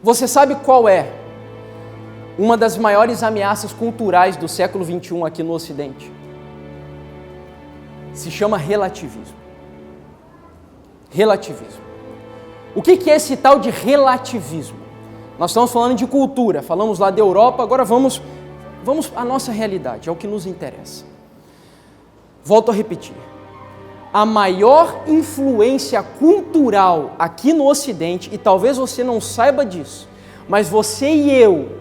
Você sabe qual é uma das maiores ameaças culturais do século XXI aqui no Ocidente? Se chama relativismo. Relativismo. O que é esse tal de relativismo? Nós estamos falando de cultura, falamos lá da Europa, agora vamos à nossa realidade, é o que nos interessa. Volto a repetir. A maior influência cultural aqui no Ocidente, e talvez você não saiba disso, mas você e eu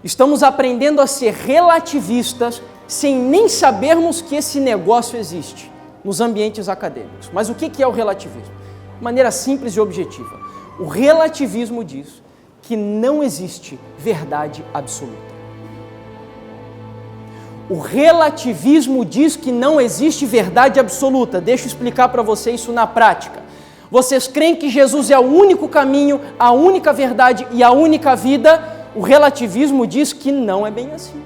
estamos aprendendo a ser relativistas sem nem sabermos que esse negócio existe nos ambientes acadêmicos. Mas o que é o relativismo? De maneira simples e objetiva. O relativismo diz que não existe verdade absoluta. O relativismo diz que não existe verdade absoluta. Deixa eu explicar para você isso na prática. Vocês creem que Jesus é o único caminho, a única verdade e a única vida? O relativismo diz que não é bem assim.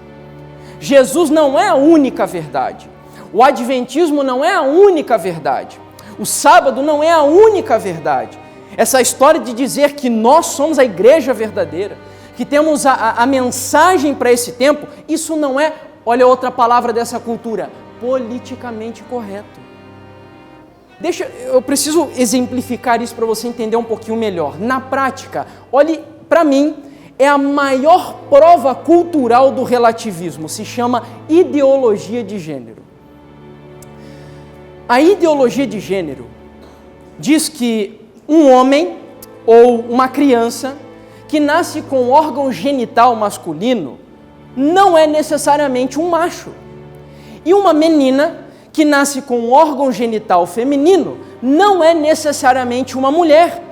Jesus não é a única verdade. O adventismo não é a única verdade. O sábado não é a única verdade. Essa história de dizer que nós somos a igreja verdadeira, que temos a mensagem para esse tempo, isso não é, olha outra palavra dessa cultura, politicamente correto. Eu preciso exemplificar isso para você entender um pouquinho melhor. Na prática, olhe, para mim, é a maior prova cultural do relativismo, se chama ideologia de gênero. A ideologia de gênero diz que um homem ou uma criança que nasce com órgão genital masculino não é necessariamente um macho. E uma menina que nasce com órgão genital feminino não é necessariamente uma mulher.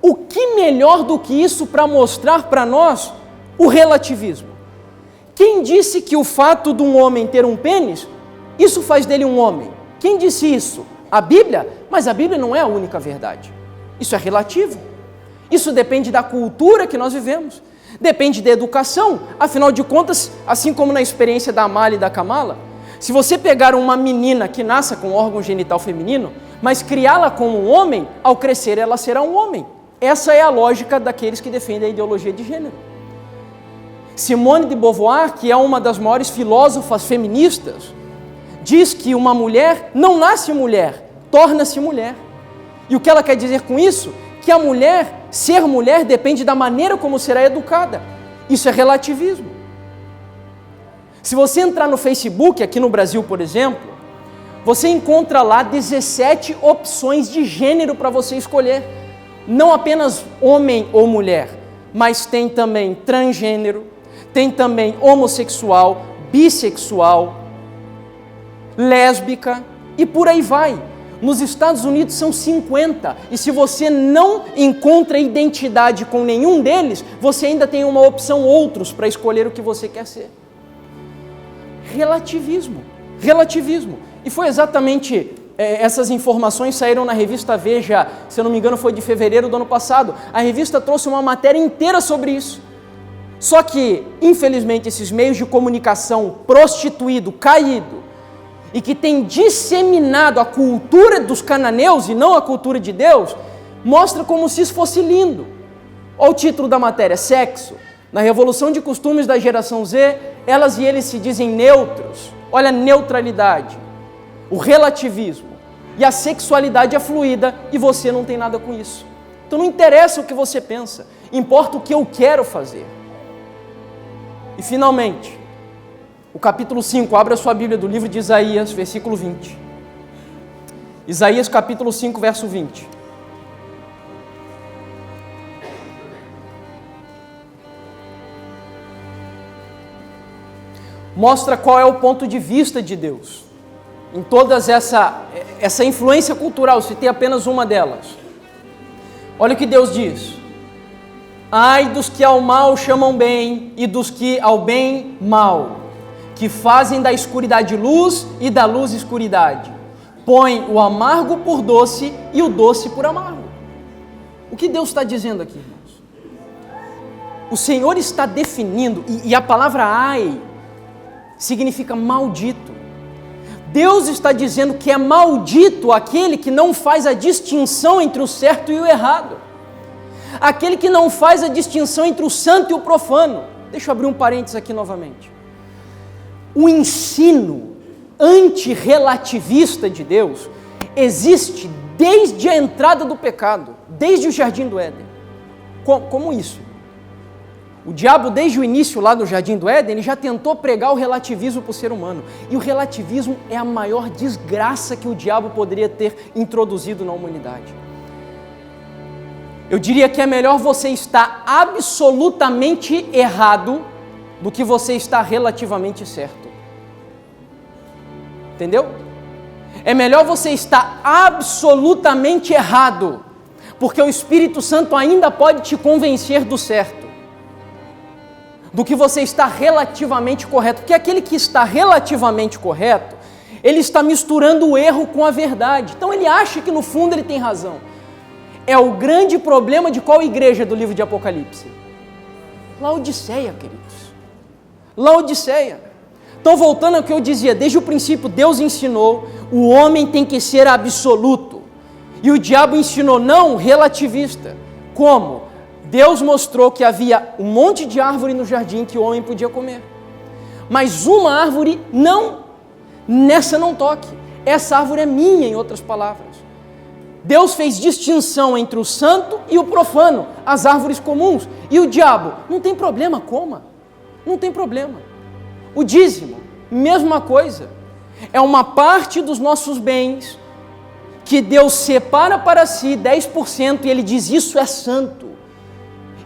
O que melhor do que isso para mostrar para nós o relativismo? Quem disse que o fato de um homem ter um pênis, isso faz dele um homem? Quem disse isso? A Bíblia? Mas a Bíblia não é a única verdade. Isso é relativo. Isso depende da cultura que nós vivemos. Depende da educação. Afinal de contas, assim como na experiência da Amália e da Kamala, se você pegar uma menina que nasça com órgão genital feminino, mas criá-la como um homem, ao crescer ela será um homem. Essa é a lógica daqueles que defendem a ideologia de gênero. Simone de Beauvoir, que é uma das maiores filósofas feministas, diz que uma mulher não nasce mulher, torna-se mulher. E o que ela quer dizer com isso? Que a mulher, ser mulher, depende da maneira como será educada. Isso é relativismo. Se você entrar no Facebook, aqui no Brasil, por exemplo, você encontra lá 17 opções de gênero para você escolher. Não apenas homem ou mulher, mas tem também transgênero, tem também homossexual, bissexual, lésbica e por aí vai. Nos Estados Unidos são 50 e se você não encontra identidade com nenhum deles, você ainda tem uma opção outros para escolher o que você quer ser. Relativismo. E foi exatamente essas informações saíram na revista Veja, se eu não me engano foi de fevereiro do ano passado. A revista trouxe uma matéria inteira sobre isso. Só que, infelizmente, esses meios de comunicação prostituído, caído, e que tem disseminado a cultura dos cananeus e não a cultura de Deus, mostra como se isso fosse lindo. Olha o título da matéria, sexo. Na revolução de costumes da geração Z, elas e eles se dizem neutros. Olha a neutralidade, o relativismo. E a sexualidade é fluida e você não tem nada com isso. Então não interessa o que você pensa, importa o que eu quero fazer. E finalmente, o capítulo 5, abra sua Bíblia do livro de Isaías, versículo 20. Isaías capítulo 5, verso 20. Mostra qual é o ponto de vista de Deus. Em toda essa influência cultural, citei apenas uma delas. Olha o que Deus diz. Ai dos que ao mal chamam bem e dos que ao bem mal, que fazem da escuridade luz e da luz escuridade. Põe o amargo por doce e o doce por amargo. O que Deus está dizendo aqui, irmãos? O Senhor está definindo, e a palavra ai significa maldito. Deus está dizendo que é maldito aquele que não faz a distinção entre o certo e o errado. aquele que não faz a distinção entre o santo e o profano. Deixa eu abrir um parênteses aqui novamente. O ensino antirrelativista de Deus existe desde a entrada do pecado, desde o Jardim do Éden. Como isso? O diabo, desde o início lá do Jardim do Éden, ele já tentou pregar o relativismo para o ser humano. E o relativismo é a maior desgraça que o diabo poderia ter introduzido na humanidade. Eu diria que é melhor você estar absolutamente errado do que você estar relativamente certo. Entendeu? É melhor você estar absolutamente errado, porque o Espírito Santo ainda pode te convencer do certo, do que você está relativamente correto. Porque aquele que está relativamente correto, ele está misturando o erro com a verdade. Então ele acha que no fundo ele tem razão. É o grande problema de qual igreja do livro de Apocalipse? Laodiceia, queridos. Laodiceia. Então, voltando ao que eu dizia, desde o princípio Deus ensinou, o homem tem que ser absoluto. E o diabo ensinou, não, relativista. Como? Deus mostrou que havia um monte de árvore no jardim que o homem podia comer. Mas uma árvore não, nessa não toque. Essa árvore é minha, em outras palavras. Deus fez distinção entre o santo e o profano, as árvores comuns. E o diabo, não tem problema, coma. Não tem problema. O dízimo, mesma coisa. É uma parte dos nossos bens que Deus separa para si 10% e Ele diz, isso é santo.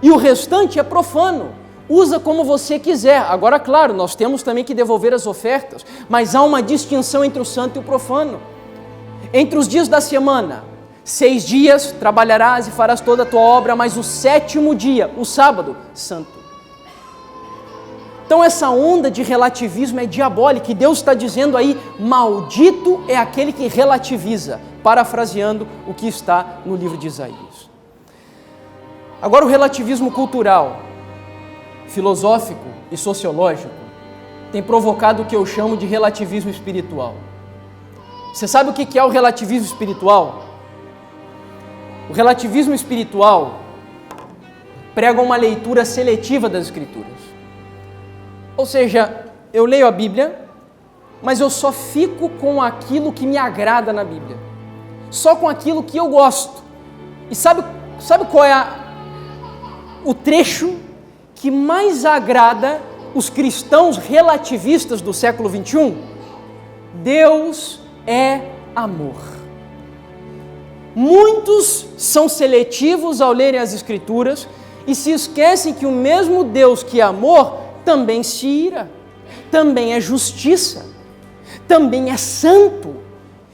E o restante é profano. Usa como você quiser. Agora, claro, nós temos também que devolver as ofertas, mas há uma distinção entre o santo e o profano. Entre os dias da semana, 6 dias trabalharás e farás toda a tua obra, mas o 7º dia, o sábado, santo. Então essa onda de relativismo é diabólica e Deus está dizendo aí, maldito é aquele que relativiza, parafraseando o que está no livro de Isaías. Agora o relativismo cultural, filosófico e sociológico tem provocado o que eu chamo de relativismo espiritual. Você sabe o que é o relativismo espiritual? O relativismo espiritual prega uma leitura seletiva das Escrituras. Ou seja, eu leio a Bíblia, mas eu só fico com aquilo que me agrada na Bíblia. Só com aquilo que eu gosto. E sabe qual é o trecho que mais agrada os cristãos relativistas do século XXI? Deus é amor. Muitos são seletivos ao lerem as Escrituras e se esquecem que o mesmo Deus que é amor também se ira, também é justiça, também é santo.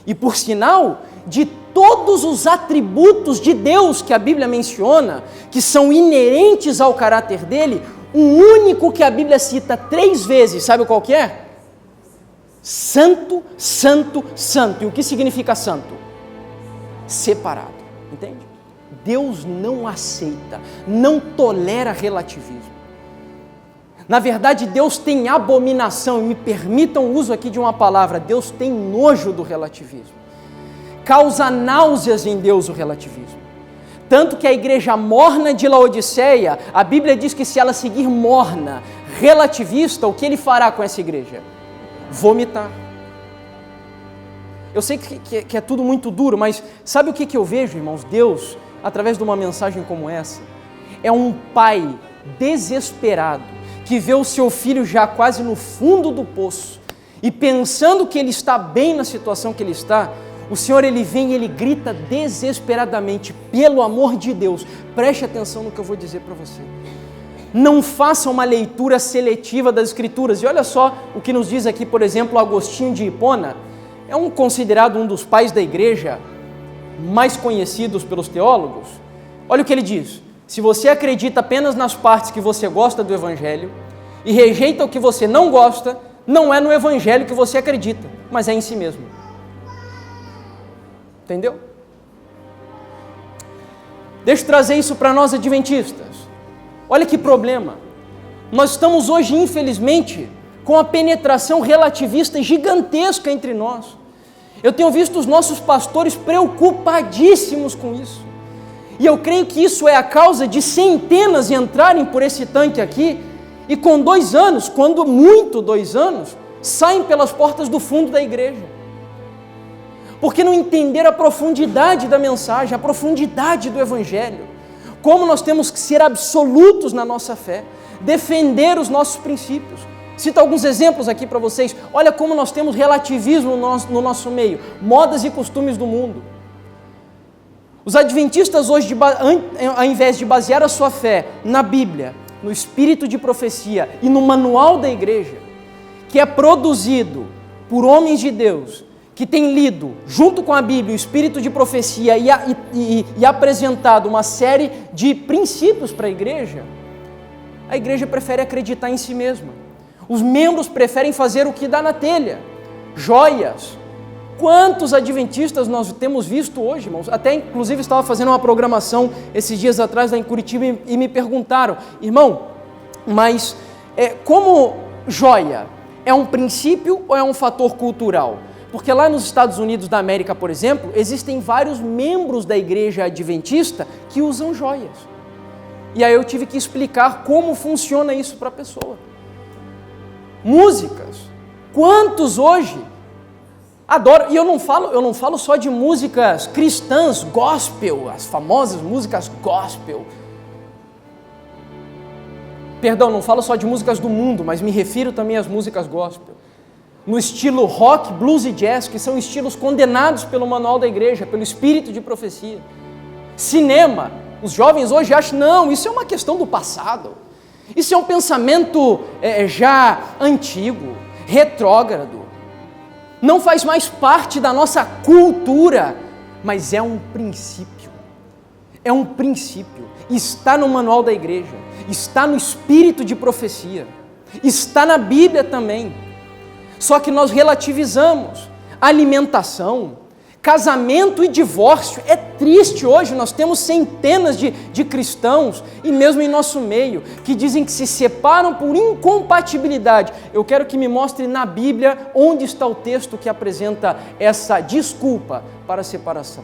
E por sinal, de todos os atributos de Deus que a Bíblia menciona, que são inerentes ao caráter dele, o único que a Bíblia cita 3 vezes, sabe qual que é? Santo, santo, santo. E o que significa santo? Separado, entende? Deus não aceita, não tolera relativismo. Na verdade, Deus tem abominação, e me permitam o uso aqui de uma palavra, Deus tem nojo do relativismo. Causa náuseas em Deus o relativismo. Tanto que a igreja morna de Laodiceia, a Bíblia diz que se ela seguir morna, relativista, o que ele fará com essa igreja? Vomitar. Eu sei que é tudo muito duro, mas sabe o que eu vejo, irmãos? Deus, através de uma mensagem como essa, é um pai desesperado, que vê o seu filho já quase no fundo do poço, e pensando que ele está bem na situação que ele está, o Senhor, ele vem e ele grita desesperadamente, pelo amor de Deus, preste atenção no que eu vou dizer para você. Não faça uma leitura seletiva das Escrituras. E olha só o que nos diz aqui, por exemplo, Agostinho de Hipona, é considerado um dos pais da igreja, mais conhecidos pelos teólogos. Olha o que ele diz: se você acredita apenas nas partes que você gosta do Evangelho e rejeita o que você não gosta, não é no Evangelho que você acredita, mas é em si mesmo. Entendeu? Deixa eu trazer isso para nós adventistas. Olha que problema. Nós estamos hoje, infelizmente, com a penetração relativista gigantesca entre nós. Eu tenho visto os nossos pastores preocupadíssimos com isso. E eu creio que isso é a causa de centenas entrarem por esse tanque aqui e com 2 anos, quando muito 2 anos, saem pelas portas do fundo da igreja. Porque não entenderam a profundidade da mensagem, a profundidade do Evangelho. Como nós temos que ser absolutos na nossa fé, defender os nossos princípios. Cito alguns exemplos aqui para vocês. Olha como nós temos relativismo no nosso meio, modas e costumes do mundo. Os adventistas hoje, ao invés de basear a sua fé na Bíblia, no espírito de profecia e no manual da igreja, que é produzido por homens de Deus, que têm lido, junto com a Bíblia, o espírito de profecia e apresentado uma série de princípios para a igreja prefere acreditar em si mesma. Os membros preferem fazer o que dá na telha, joias. Quantos adventistas nós temos visto hoje, irmãos? Até, inclusive, estava fazendo uma programação esses dias atrás lá em Curitiba e me perguntaram, irmão, mas como joia é um princípio ou é um fator cultural? Porque lá nos Estados Unidos da América, por exemplo, existem vários membros da igreja adventista que usam joias. E aí eu tive que explicar como funciona isso para a pessoa. Músicas. Quantos hoje adoram? E eu não falo só de músicas cristãs, gospel, as famosas músicas gospel. Perdão, não falo só de músicas do mundo, mas me refiro também às músicas gospel. No estilo rock, blues e jazz, que são estilos condenados pelo manual da igreja, pelo espírito de profecia. Cinema, os jovens hoje acham, não, isso é uma questão do passado. Isso é um pensamento já antigo, retrógrado. Não faz mais parte da nossa cultura, mas é um princípio. É um princípio. Está no manual da igreja, está no espírito de profecia, está na Bíblia também. Só que nós relativizamos alimentação, casamento e divórcio. É triste hoje, nós temos centenas de cristãos, e mesmo em nosso meio, que dizem que se separam por incompatibilidade. Eu quero que me mostre na Bíblia onde está o texto que apresenta essa desculpa para a separação.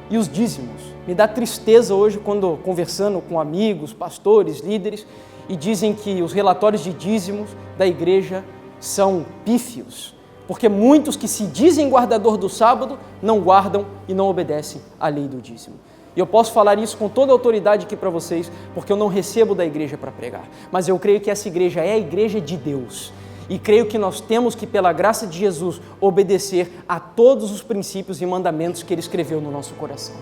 E os dízimos. Me dá tristeza hoje quando conversando com amigos, pastores, líderes, e dizem que os relatórios de dízimos da igreja são pífios, porque muitos que se dizem guardador do sábado não guardam e não obedecem à lei do dízimo. E eu posso falar isso com toda a autoridade aqui para vocês, porque eu não recebo da igreja para pregar, mas eu creio que essa igreja é a igreja de Deus, e creio que nós temos que, pela graça de Jesus, obedecer a todos os princípios e mandamentos que Ele escreveu no nosso coração.